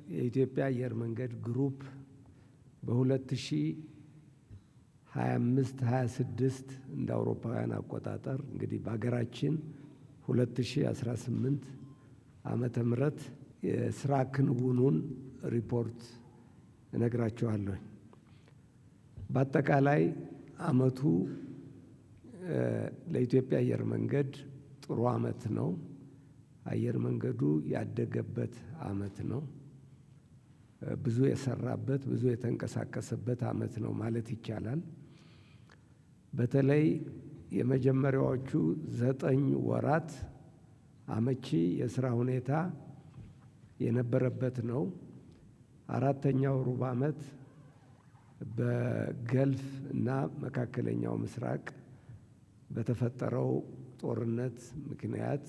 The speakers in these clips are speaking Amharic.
የኢትዮጵያ አየር መንገድ ግሩፕ በ2025-26 እንደ አውሮፓውያን አቆጣጠር እንግዲህ በሀገራችን 2018 ዓመተ ምህረት የስራ ክንውኑን ሪፖርት እነግራችኋለሁ። በአጠቃላይ አመቱ ለኢትዮጵያ አየር መንገድ ጥሩ አመት ነው። አየር መንገዱ ያደገበት አመት ነው። ብዙ የሰራበት ብዙ የተንቀሳቀሰበት አመት ነው ማለት ይቻላል። በተለይ የመጀመሪያዎቹ 9 ወራት አመቺ የስራ ሁኔታ የነበረበት ነው። አራተኛው ሩብ ዓመት በገልፍ እና መካከለኛው ምስራቅ በተፈጠረው ጦርነት ምክንያት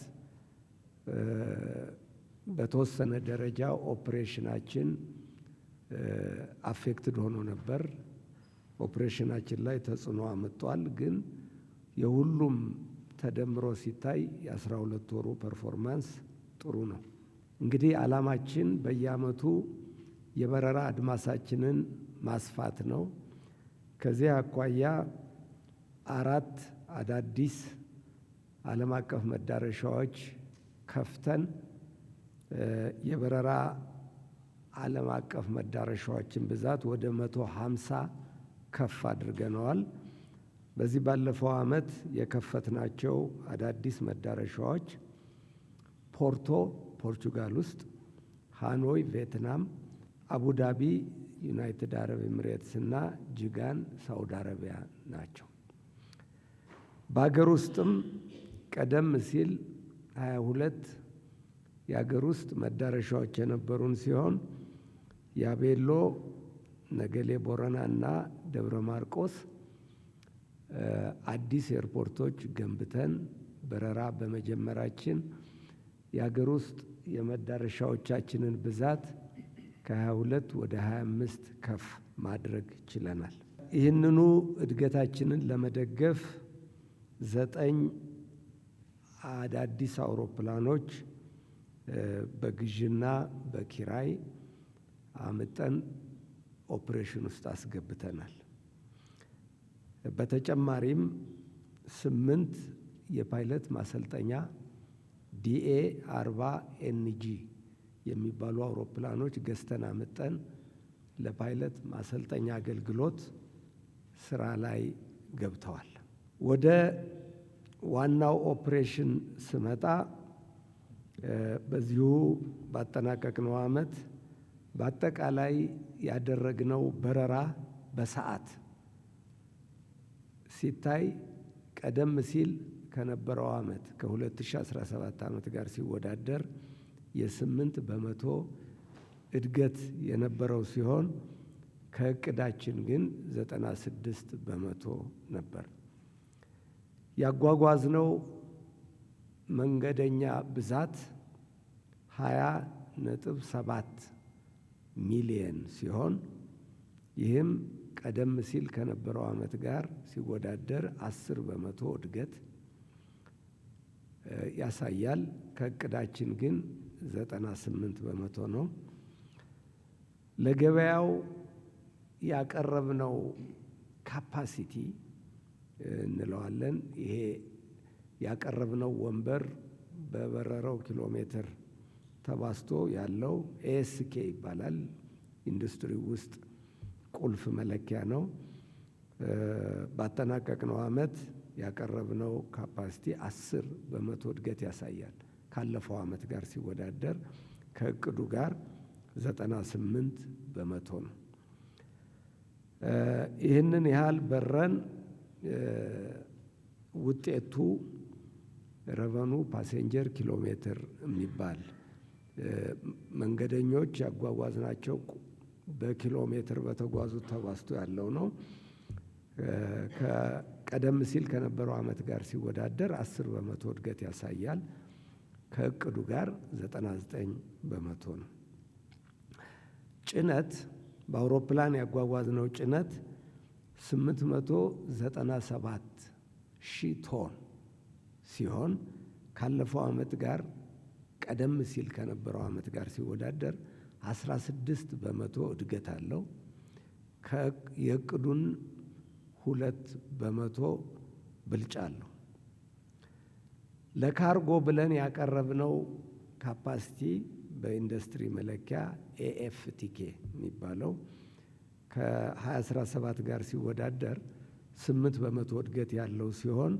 በተወሰነ ደረጃ ኦፕሬሽናችን አፌክትድ ሆኖ ነበር። ኦፕሬሽናችን ላይ ተጽዕኖ አመጧል። ግን የሁሉም ተደምሮ ሲታይ የ12 ወሩ ፐርፎርማንስ ጥሩ ነው። እንግዲህ ዓላማችን በየአመቱ የበረራ አድማሳችንን ማስፋት ነው። ከዚህ አኳያ 4 አዳዲስ ዓለም አቀፍ መዳረሻዎች ከፍተን የበረራ ዓለም አቀፍ መዳረሻዎችን ብዛት ወደ 150 ከፍ አድርገነዋል። በዚህ ባለፈው አመት የከፈትናቸው አዳዲስ መዳረሻዎች ፖርቶ ፖርቹጋል ውስጥ፣ ሃኖይ ቪየትናም፣ አቡዳቢ ዩናይትድ አረብ ኤሚሬትስ እና ጅጋን ሳውዲ አረቢያ ናቸው። በሀገር ውስጥም ቀደም ሲል 22 የሀገር ውስጥ መዳረሻዎች የነበሩን ሲሆን ያቤሎ፣ ነገሌ ቦረና እና ደብረ ማርቆስ አዲስ ኤርፖርቶች ገንብተን በረራ በመጀመራችን የሀገር ውስጥ የመዳረሻዎቻችንን ብዛት ከ22 ወደ 25 ከፍ ማድረግ ችለናል። ይህንኑ እድገታችንን ለመደገፍ 9 አዳዲስ አውሮፕላኖች በግዥና በኪራይ አምጠን ኦፕሬሽን ውስጥ አስገብተናል። በተጨማሪም 8 የፓይለት ማሰልጠኛ DA-40 NG የሚባሉ አውሮፕላኖች ገዝተን አምጠን ለፓይለት ማሰልጠኛ አገልግሎት ስራ ላይ ገብተዋል። ወደ ዋናው ኦፕሬሽን ስመጣ በዚሁ ባጠናቀቅነው አመት በአጠቃላይ ያደረግነው በረራ በሰዓት ሲታይ ቀደም ሲል ከነበረው አመት ከ2017 አመት ጋር ሲወዳደር የ8 በመቶ እድገት የነበረው ሲሆን ከእቅዳችን ግን 96 በመቶ ነበር። ያጓጓዝነው መንገደኛ ብዛት 20.7 ሚሊየን ሲሆን ይህም ቀደም ሲል ከነበረው አመት ጋር ሲወዳደር 10 በመቶ እድገት ያሳያል። ከእቅዳችን ግን 98 በመቶ ነው። ለገበያው ያቀረብነው ካፓሲቲ እንለዋለን። ይሄ ያቀረብነው ወንበር በበረረው ኪሎ ሜትር ተባዝቶ ያለው ASK ይባላል። ኢንዱስትሪ ውስጥ ቁልፍ መለኪያ ነው። ባጠናቀቅነው አመት ያቀረብነው ካፓሲቲ 10 በመቶ እድገት ያሳያል። ካለፈው አመት ጋር ሲወዳደር ከእቅዱ ጋር 98 በመቶ ነው። ይህንን ያህል በረን ውጤቱ ረቨኑ ፓሴንጀር ኪሎ ሜትር የሚባል መንገደኞች ያጓጓዝናቸው በኪሎ ሜትር በተጓዙት ተባዝቶ ያለው ነው። ቀደም ሲል ከነበረው አመት ጋር ሲወዳደር 10 በመቶ እድገት ያሳያል። ከእቅዱ ጋር 99 በመቶ ነው። ጭነት በአውሮፕላን ያጓጓዝነው ጭነት 897 ሺህ ቶን ሲሆን ካለፈው አመት ጋር ቀደም ሲል ከነበረው አመት ጋር ሲወዳደር 16 በመቶ እድገት አለው። የእቅዱን 2 በመቶ ብልጫ አለው። ለካርጎ ብለን ያቀረብነው ካፓሲቲ በኢንዱስትሪ መለኪያ ኤኤፍቲኬ የሚባለው ከ2017 ጋር ሲወዳደር 8 በመቶ እድገት ያለው ሲሆን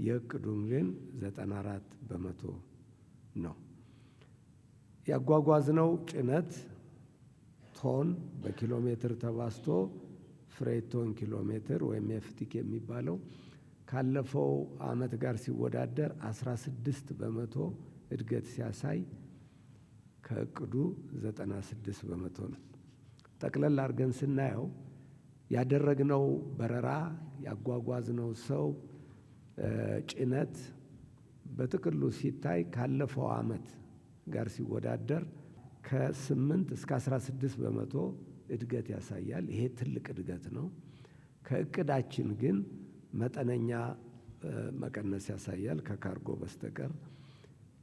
የእቅዱን ግን 94 በመቶ ነው። ያጓጓዝነው ጭነት ቶን በኪሎ ሜትር ተባዝቶ ፍሬት ቶን ኪሎ ሜትር ወይም ኤፍቲኬ የሚባለው ካለፈው ዓመት ጋር ሲወዳደር 16 በመቶ እድገት ሲያሳይ ከእቅዱ 96 በመቶ ነው። ጠቅለል አድርገን ስናየው ያደረግነው በረራ ያጓጓዝነው ሰው ጭነት በጥቅሉ ሲታይ ካለፈው ዓመት ጋር ሲወዳደር ከ8 እስከ 16 በመቶ እድገት ያሳያል። ይሄ ትልቅ እድገት ነው። ከእቅዳችን ግን መጠነኛ መቀነስ ያሳያል ከካርጎ በስተቀር።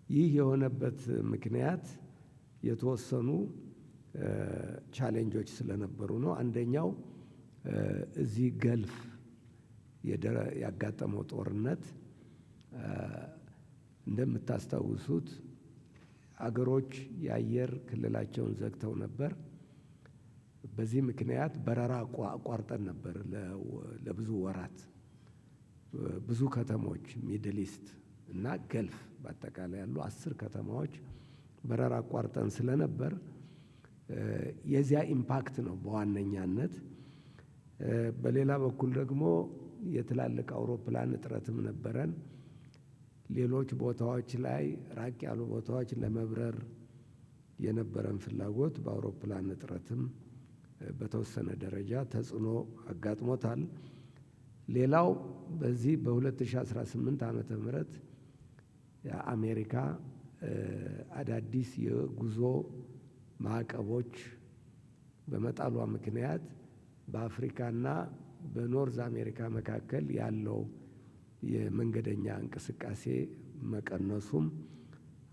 ይህ የሆነበት ምክንያት የተወሰኑ ቻሌንጆች ስለነበሩ ነው። አንደኛው እዚህ ገልፍ ያጋጠመው ጦርነት እንደምታስታውሱት አገሮች የአየር ክልላቸውን ዘግተው ነበር። በዚህ ምክንያት በረራ አቋርጠን ነበር ለብዙ ወራት። ብዙ ከተሞች ሚድል ኢስት እና ገልፍ በአጠቃላይ ያሉ 10 ከተማዎች በረራ አቋርጠን ስለነበር የዚያ ኢምፓክት ነው በዋነኛነት። በሌላ በኩል ደግሞ የትላልቅ አውሮፕላን እጥረትም ነበረን። ሌሎች ቦታዎች ላይ ራቅ ያሉ ቦታዎች ለመብረር የነበረን ፍላጎት በአውሮፕላን እጥረትም በተወሰነ ደረጃ ተጽዕኖ አጋጥሞታል። ሌላው በዚህ በ2018 ዓመተ ምህረት የአሜሪካ አዳዲስ የጉዞ ማዕቀቦች በመጣሏ ምክንያት በአፍሪካና በኖርዝ አሜሪካ መካከል ያለው የመንገደኛ እንቅስቃሴ መቀነሱም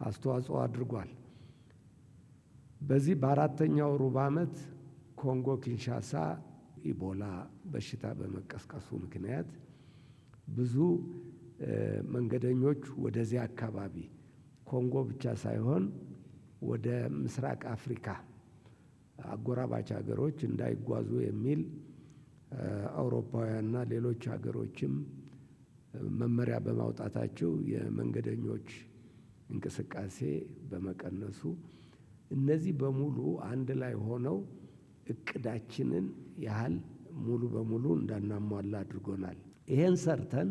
አስተዋጽኦ አድርጓል። በዚህ በአራተኛው ሩብ ዓመት ኮንጎ ኪንሻሳ ኢቦላ በሽታ በመቀስቀሱ ምክንያት ብዙ መንገደኞች ወደዚያ አካባቢ ኮንጎ ብቻ ሳይሆን ወደ ምስራቅ አፍሪካ አጎራባች ሀገሮች እንዳይጓዙ የሚል አውሮፓውያንና ሌሎች ሀገሮችም መመሪያ በማውጣታቸው የመንገደኞች እንቅስቃሴ በመቀነሱ እነዚህ በሙሉ አንድ ላይ ሆነው እቅዳችንን ያህል ሙሉ በሙሉ እንዳናሟላ አድርጎናል። ይሄን ሰርተን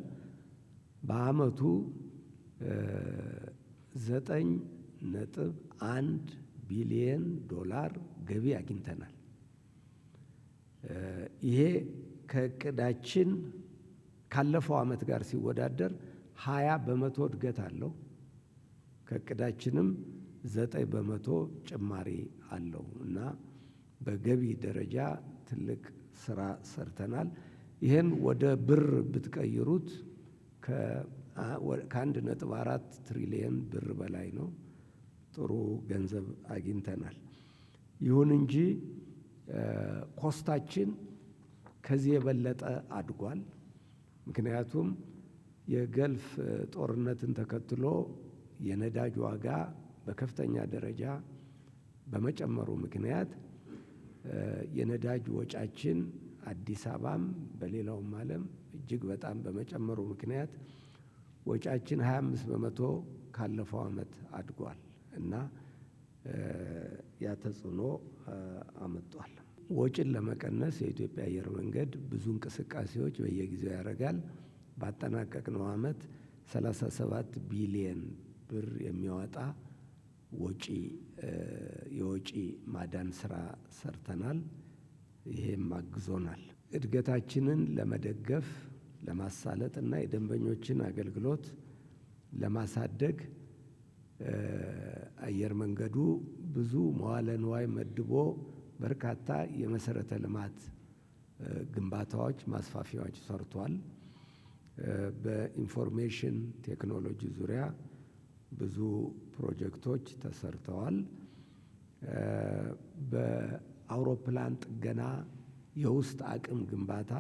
በአመቱ 9.1 ቢሊየን ዶላር ገቢ አግኝተናል። ይሄ ከእቅዳችን ካለፈው ዓመት ጋር ሲወዳደር 20 በመቶ እድገት አለው። ከእቅዳችንም 9 በመቶ ጭማሪ አለው እና በገቢ ደረጃ ትልቅ ስራ ሰርተናል። ይህን ወደ ብር ብትቀይሩት ከ1.4 ትሪሊየን ብር በላይ ነው። ጥሩ ገንዘብ አግኝተናል። ይሁን እንጂ ኮስታችን ከዚህ የበለጠ አድጓል። ምክንያቱም የገልፍ ጦርነትን ተከትሎ የነዳጅ ዋጋ በከፍተኛ ደረጃ በመጨመሩ ምክንያት የነዳጅ ወጫችን አዲስ አበባም በሌላውም ዓለም እጅግ በጣም በመጨመሩ ምክንያት ወጫችን 25 በመቶ ካለፈው ዓመት አድጓል እና ያ ተጽዕኖ አመጧል። ወጪን ለመቀነስ የኢትዮጵያ አየር መንገድ ብዙ እንቅስቃሴዎች በየጊዜው ያደርጋል። ባጠናቀቅነው ዓመት 37 ቢሊየን ብር የሚያወጣ የወጪ ማዳን ስራ ሰርተናል። ይሄም አግዞናል። እድገታችንን ለመደገፍ ለማሳለጥ እና የደንበኞችን አገልግሎት ለማሳደግ አየር መንገዱ ብዙ መዋለ ንዋይ መድቦ በርካታ የመሰረተ ልማት ግንባታዎች፣ ማስፋፊያዎች ሰርቷል። በኢንፎርሜሽን ቴክኖሎጂ ዙሪያ ብዙ ፕሮጀክቶች ተሰርተዋል። በአውሮፕላን ጥገና፣ የውስጥ አቅም ግንባታ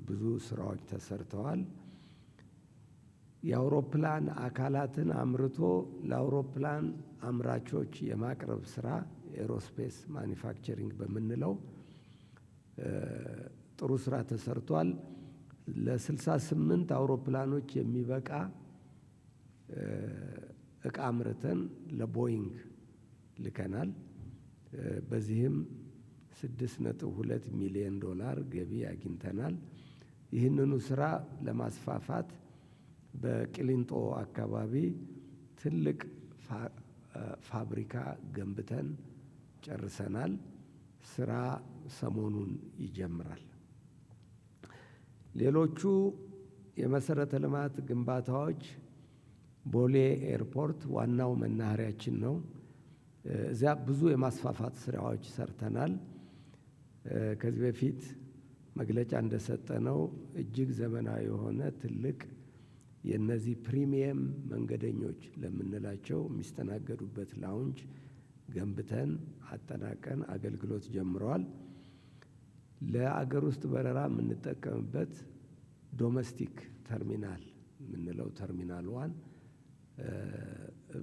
ብዙ ስራዎች ተሰርተዋል። የአውሮፕላን አካላትን አምርቶ ለአውሮፕላን አምራቾች የማቅረብ ስራ ኤሮስፔስ ማኒፋክቸሪንግ በምንለው ጥሩ ስራ ተሰርቷል። ለ68 አውሮፕላኖች የሚበቃ እቃ አምርተን ለቦይንግ ልከናል። በዚህም $6.2 ሚሊዮን ገቢ አግኝተናል። ይህንኑ ስራ ለማስፋፋት በቂሊንጦ አካባቢ ትልቅ ፋብሪካ ገንብተን ጨርሰናል። ስራ ሰሞኑን ይጀምራል። ሌሎቹ የመሰረተ ልማት ግንባታዎች ቦሌ ኤርፖርት ዋናው መናኸሪያችን ነው። እዚያ ብዙ የማስፋፋት ስራዎች ሰርተናል። ከዚህ በፊት መግለጫ እንደሰጠነው እጅግ ዘመናዊ የሆነ ትልቅ የነዚህ ፕሪሚየም መንገደኞች ለምንላቸው የሚስተናገዱበት ላውንጅ ገንብተን አጠናቀን አገልግሎት ጀምረዋል። ለአገር ውስጥ በረራ የምንጠቀምበት ዶሜስቲክ ተርሚናል የምንለው ተርሚናል 1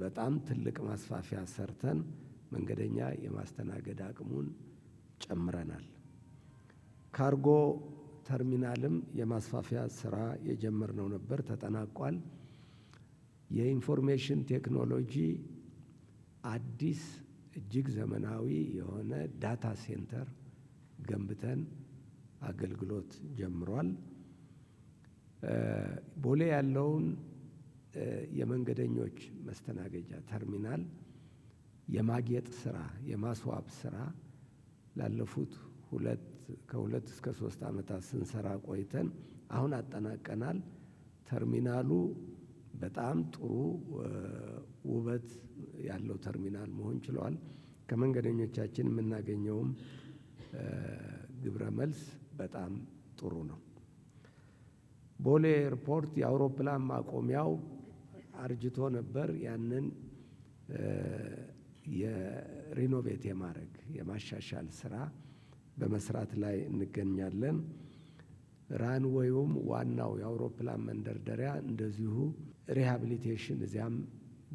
በጣም ትልቅ ማስፋፊያ ሰርተን መንገደኛ የማስተናገድ አቅሙን ጨምረናል። ካርጎ ተርሚናልም የማስፋፊያ ስራ የጀመርነው ነበር፣ ተጠናቋል። የኢንፎርሜሽን ቴክኖሎጂ አዲስ እጅግ ዘመናዊ የሆነ ዳታ ሴንተር ገንብተን አገልግሎት ጀምሯል። ቦሌ ያለውን የመንገደኞች መስተናገጃ ተርሚናል የማጌጥ ስራ፣ የማስዋብ ስራ ላለፉት ከሁለት እስከ 3 ዓመታት ስንሰራ ቆይተን አሁን አጠናቀናል። ተርሚናሉ በጣም ጥሩ ውበት ያለው ተርሚናል መሆን ችሏል። ከመንገደኞቻችን የምናገኘውም ግብረ መልስ በጣም ጥሩ ነው። ቦሌ ኤርፖርት የአውሮፕላን ማቆሚያው አርጅቶ ነበር። ያንን የሪኖቬት የማድረግ የማሻሻል ስራ በመስራት ላይ እንገኛለን። ራንዌዩም ዋናው የአውሮፕላን መንደርደሪያ እንደዚሁ ሪሃቢሊቴሽን እዚያም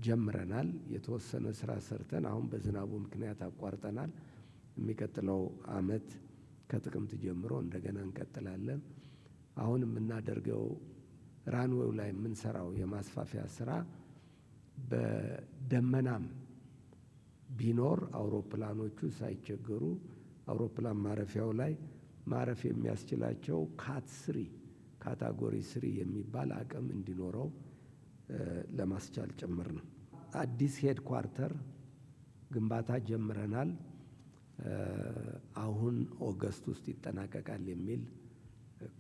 ጀምረናል። የተወሰነ ስራ ሰርተን አሁን በዝናቡ ምክንያት አቋርጠናል። የሚቀጥለው ዓመት ከጥቅምት ጀምሮ እንደገና እንቀጥላለን። አሁን የምናደርገው ራንዌው ላይ የምንሰራው የማስፋፊያ ስራ በደመናም ቢኖር አውሮፕላኖቹ ሳይቸገሩ አውሮፕላን ማረፊያው ላይ ማረፍ የሚያስችላቸው ካታጎሪ 3 የሚባል አቅም እንዲኖረው ለማስቻል ጭምር ነው። አዲስ ሄድኳርተር ግንባታ ጀምረናል። አሁን ኦገስት ውስጥ ይጠናቀቃል የሚል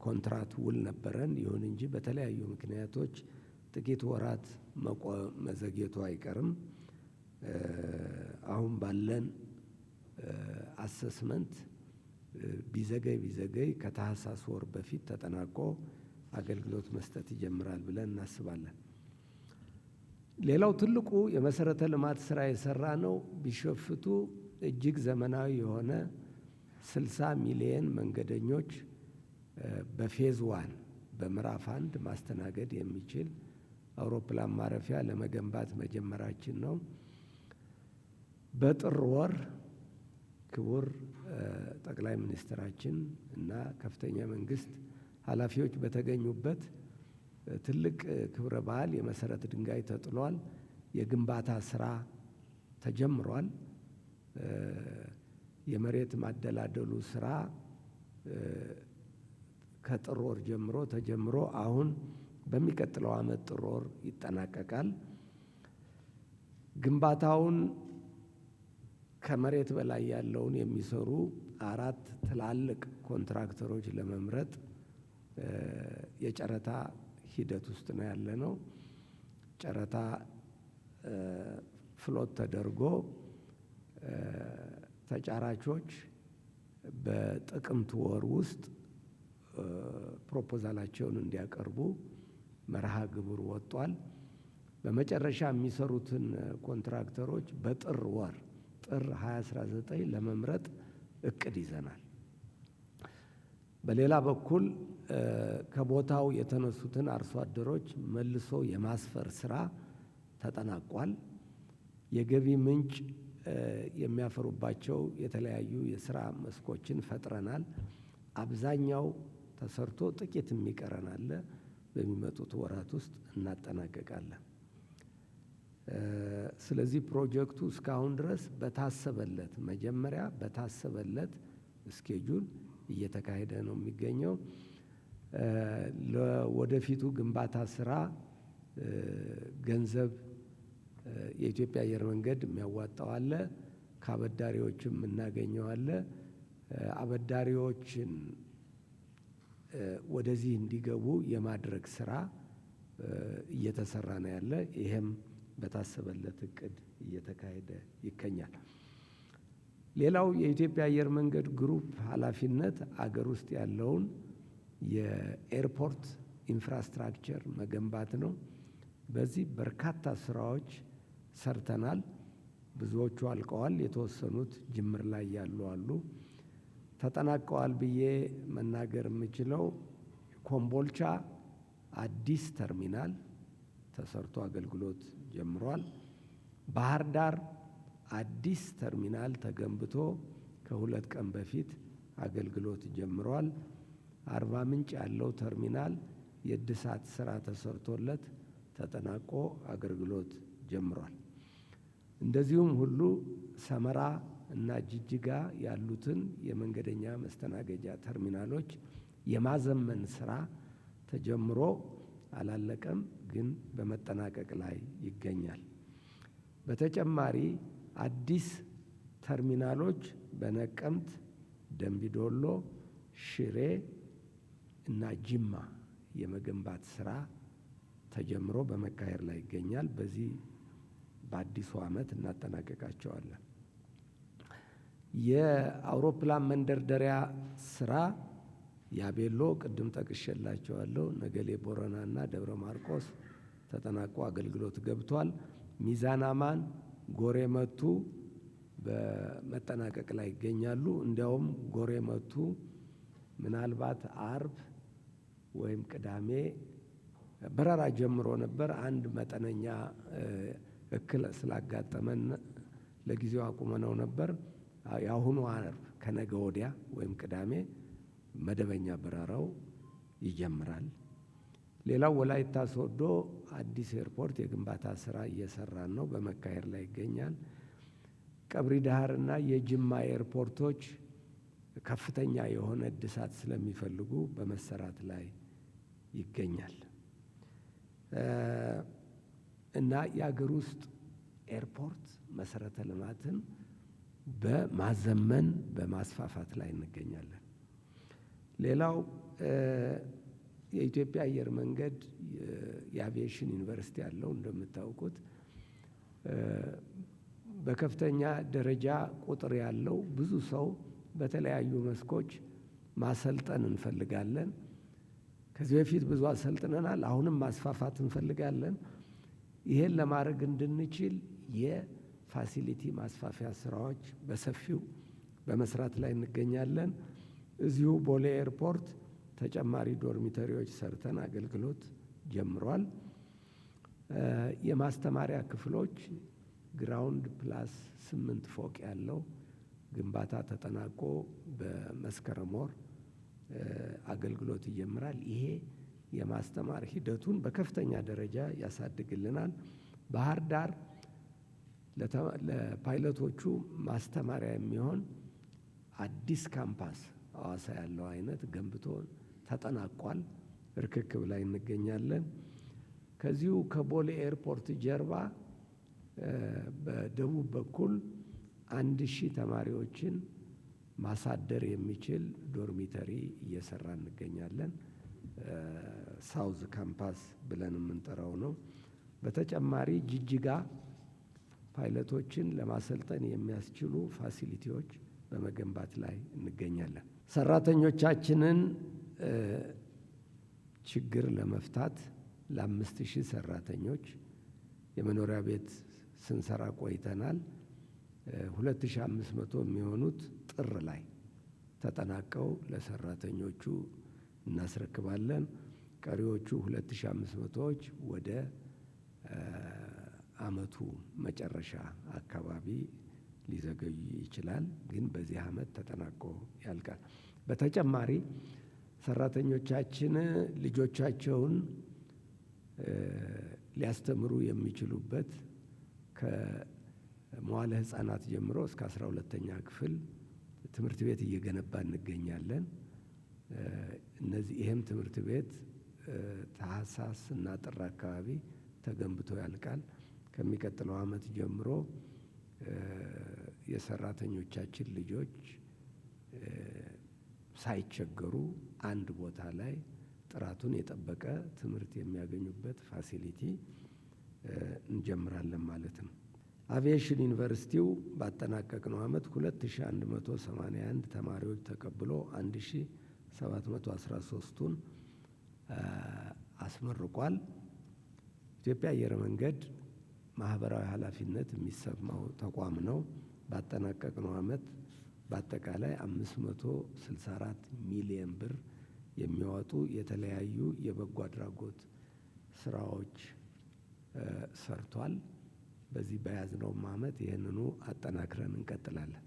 ኮንትራት ውል ነበረን። ይሁን እንጂ በተለያዩ ምክንያቶች ጥቂት ወራት መዘግየቱ አይቀርም። አሁን ባለን አሰስመንት ቢዘገይ ከታህሳስ ወር በፊት ተጠናቆ አገልግሎት መስጠት ይጀምራል ብለን እናስባለን። ሌላው ትልቁ የመሰረተ ልማት ስራ የሰራ ነው ቢሾፍቱ እጅግ ዘመናዊ የሆነ 60 ሚሊዮን መንገደኞች በፌዝ 1 በምዕራፍ 1 ማስተናገድ የሚችል አውሮፕላን ማረፊያ ለመገንባት መጀመራችን ነው። በጥር ወር ክቡር ጠቅላይ ሚኒስትራችን እና ከፍተኛ መንግስት ኃላፊዎች በተገኙበት ትልቅ ክብረ በዓል የመሰረት ድንጋይ ተጥሏል። የግንባታ ስራ ተጀምሯል። የመሬት ማደላደሉ ስራ ከጥር ወር ጀምሮ ተጀምሮ አሁን በሚቀጥለው ዓመት ጥር ወር ይጠናቀቃል። ግንባታውን ከመሬት በላይ ያለውን የሚሰሩ 4 ትላልቅ ኮንትራክተሮች ለመምረጥ የጨረታ ሂደት ውስጥ ነው ያለነው። ጨረታ ፍሎት ተደርጎ ተጫራቾች በጥቅምት ወር ውስጥ ፕሮፖዛላቸውን እንዲያቀርቡ መርሃ ግብር ወጥቷል። በመጨረሻ የሚሰሩትን ኮንትራክተሮች በጥር ወር ጥር 2019 ለመምረጥ እቅድ ይዘናል። በሌላ በኩል ከቦታው የተነሱትን አርሶ አደሮች መልሶ የማስፈር ስራ ተጠናቋል። የገቢ ምንጭ የሚያፈሩባቸው የተለያዩ የስራ መስኮችን ፈጥረናል። አብዛኛው ተሰርቶ ጥቂት የሚቀረን አለ። በሚመጡት ወራት ውስጥ እናጠናቀቃለን። ስለዚህ ፕሮጀክቱ እስካሁን ድረስ መጀመሪያ በታሰበለት ስኬጁል እየተካሄደ ነው የሚገኘው። ለወደፊቱ ግንባታ ስራ ገንዘብ የኢትዮጵያ አየር መንገድ የሚያዋጣው አለ፣ ከአበዳሪዎችም የምናገኘው አለ። አበዳሪዎችን ወደዚህ እንዲገቡ የማድረግ ስራ እየተሰራ ነው ያለ። ይሄም በታሰበለት እቅድ እየተካሄደ ይገኛል። ሌላው የኢትዮጵያ አየር መንገድ ግሩፕ ኃላፊነት አገር ውስጥ ያለውን የኤርፖርት ኢንፍራስትራክቸር መገንባት ነው። በዚህ በርካታ ስራዎች ሰርተናል። ብዙዎቹ አልቀዋል፣ የተወሰኑት ጅምር ላይ ያሉ አሉ። ተጠናቀዋል ብዬ መናገር የምችለው ኮምቦልቻ አዲስ ተርሚናል ተሰርቶ አገልግሎት ጀምሯል። ባህር ዳር አዲስ ተርሚናል ተገንብቶ ከ2 ቀን በፊት አገልግሎት ጀምሯል። አርባ ምንጭ ያለው ተርሚናል የእድሳት ስራ ተሰርቶለት ተጠናቆ አገልግሎት ጀምሯል። እንደዚሁም ሁሉ ሰመራ እና ጅጅጋ ያሉትን የመንገደኛ መስተናገጃ ተርሚናሎች የማዘመን ስራ ተጀምሮ አላለቀም፣ ግን በመጠናቀቅ ላይ ይገኛል። በተጨማሪ አዲስ ተርሚናሎች በነቀምት፣ ደምቢዶሎ፣ ሽሬ እና ጅማ የመገንባት ስራ ተጀምሮ በመካሄድ ላይ ይገኛል። በዚህ በአዲሱ ዓመት እናጠናቀቃቸዋለን። የአውሮፕላን መንደርደሪያ ስራ ያቤሎ ቅድም ጠቅሼላቸዋለሁ። ነገሌ ቦረና እና ደብረ ማርቆስ ተጠናቆ አገልግሎት ገብቷል። ሚዛን አማን፣ ጎሬ መቱ በመጠናቀቅ ላይ ይገኛሉ። እንዲያውም ጎሬ መቱ ምናልባት አርብ ወይም ቅዳሜ በረራ ጀምሮ ነበር። አንድ መጠነኛ እክል ስላጋጠመን ለጊዜው አቁመነው ነበር። የአሁኑ አርብ ከነገ ወዲያ ወይም ቅዳሜ መደበኛ በረራው ይጀምራል። ሌላው ወላይታ ሶዶ አዲስ ኤርፖርት የግንባታ ስራ እየሰራን ነው፣ በመካሄድ ላይ ይገኛል። ቀብሪ ዳህርና የጅማ ኤርፖርቶች ከፍተኛ የሆነ እድሳት ስለሚፈልጉ በመሰራት ላይ ይገኛል እና የአገር ውስጥ ኤርፖርት መሰረተ ልማትን በማዘመን በማስፋፋት ላይ እንገኛለን። ሌላው የኢትዮጵያ አየር መንገድ የአቪዬሽን ዩኒቨርሲቲ ያለው እንደምታውቁት በከፍተኛ ደረጃ ቁጥር ያለው ብዙ ሰው በተለያዩ መስኮች ማሰልጠን እንፈልጋለን። ከዚህ በፊት ብዙ አሰልጥነናል፣ አሁንም ማስፋፋት እንፈልጋለን። ይሄን ለማድረግ እንድንችል የፋሲሊቲ ማስፋፊያ ስራዎች በሰፊው በመስራት ላይ እንገኛለን። እዚሁ ቦሌ ኤርፖርት ተጨማሪ ዶርሚተሪዎች ሰርተን አገልግሎት ጀምሯል። የማስተማሪያ ክፍሎች ግራውንድ ፕላስ 8 ፎቅ ያለው ግንባታ ተጠናቆ በመስከረም ወር አገልግሎት ይጀምራል። ይሄ የማስተማር ሂደቱን በከፍተኛ ደረጃ ያሳድግልናል። ባህር ዳር ለፓይለቶቹ ማስተማሪያ የሚሆን አዲስ ካምፓስ ሐዋሳ ያለው አይነት ገንብቶ ተጠናቋል። ርክክብ ላይ እንገኛለን። ከዚሁ ከቦሌ ኤርፖርት ጀርባ በደቡብ በኩል 1000 ተማሪዎችን ማሳደር የሚችል ዶርሚተሪ እየሰራ እንገኛለን። ሳውዝ ካምፓስ ብለን የምንጠራው ነው። በተጨማሪ ጅጅጋ ፓይለቶችን ለማሰልጠን የሚያስችሉ ፋሲሊቲዎች በመገንባት ላይ እንገኛለን። ሰራተኞቻችንን ችግር ለመፍታት ለ5000 ሰራተኞች የመኖሪያ ቤት ስንሰራ ቆይተናል። 2,500 የሚሆኑት ጥር ላይ ተጠናቀው ለሰራተኞቹ እናስረክባለን። ቀሪዎቹ 2,500ዎች ወደ ዓመቱ መጨረሻ አካባቢ ሊዘገዩ ይችላል፣ ግን በዚህ ዓመት ተጠናቆ ያልቃል። በተጨማሪ ሰራተኞቻችን ልጆቻቸውን ሊያስተምሩ የሚችሉበት ከመዋለ ሕፃናት ጀምሮ እስከ 12ኛ ክፍል ትምህርት ቤት እየገነባ እንገኛለን። ይህም ትምህርት ቤት ታህሳስ እና ጥር አካባቢ ተገንብቶ ያልቃል። ከሚቀጥለው ዓመት ጀምሮ የሰራተኞቻችን ልጆች ሳይቸገሩ አንድ ቦታ ላይ ጥራቱን የጠበቀ ትምህርት የሚያገኙበት ፋሲሊቲ እንጀምራለን ማለት ነው። አቪዬሽን ዩኒቨርሲቲው ባጠናቀቅነው ዓመት 2,181 ተማሪዎች ተቀብሎ 1,713ቱን አስመርቋል። ኢትዮጵያ አየር መንገድ ማህበራዊ ኃላፊነት የሚሰማው ተቋም ነው። ባጠናቀቅነው ዓመት በአጠቃላይ 564 ሚሊዮን ብር የሚያወጡ የተለያዩ የበጎ አድራጎት ስራዎች ሰርቷል። በዚህ በያዝነውም ዓመት ይህንኑ አጠናክረን እንቀጥላለን።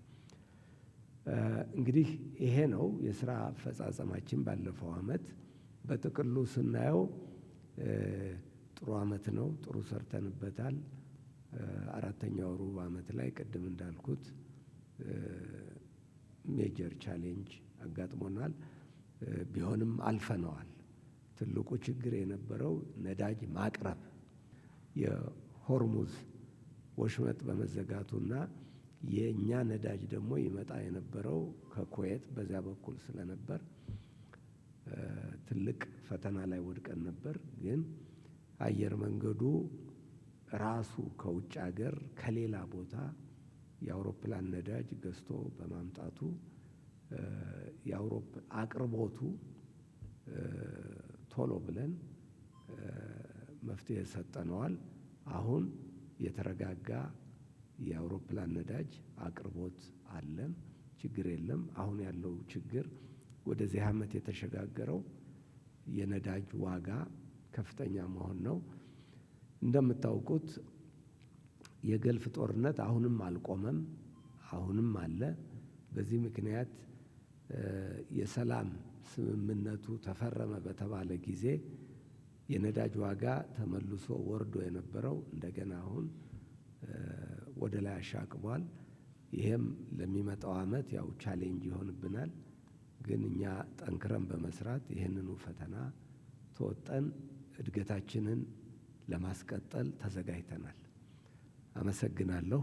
እንግዲህ ይሄ ነው የስራ አፈጻጸማችን ባለፈው ዓመት። በጥቅሉ ስናየው ጥሩ ዓመት ነው። ጥሩ ሰርተንበታል። አራተኛው ሩብ ዓመት ላይ ቅድም እንዳልኩት ሜጀር ቻሌንጅ አጋጥሞናል። ቢሆንም አልፈነዋል። ትልቁ ችግር የነበረው ነዳጅ ማቅረብ የሆርሙዝ ወሽመጥ በመዘጋቱና የእኛ ነዳጅ ደግሞ ይመጣ የነበረው ከኩዌት በዚያ በኩል ስለነበር ትልቅ ፈተና ላይ ወድቀን ነበር። ግን አየር መንገዱ ራሱ ከውጭ ሀገር ከሌላ ቦታ የአውሮፕላን ነዳጅ ገዝቶ በማምጣቱ አቅርቦቱ ቶሎ ብለን መፍትሄ ሰጠነዋል። አሁን የተረጋጋ የአውሮፕላን ነዳጅ አቅርቦት አለን፣ ችግር የለም። አሁን ያለው ችግር ወደዚህ ዓመት የተሸጋገረው የነዳጅ ዋጋ ከፍተኛ መሆን ነው። እንደምታውቁት የገልፍ ጦርነት አሁንም አልቆመም፣ አሁንም አለ። በዚህ ምክንያት የሰላም ስምምነቱ ተፈረመ በተባለ ጊዜ የነዳጅ ዋጋ ተመልሶ ወርዶ የነበረው እንደገና አሁን ወደ ላይ አሻቅቧል። ይሄም ለሚመጣው ዓመት ያው ቻሌንጅ ይሆንብናል። ግን እኛ ጠንክረን በመስራት ይህንኑ ፈተና ተወጠን እድገታችንን ለማስቀጠል ተዘጋጅተናል። አመሰግናለሁ።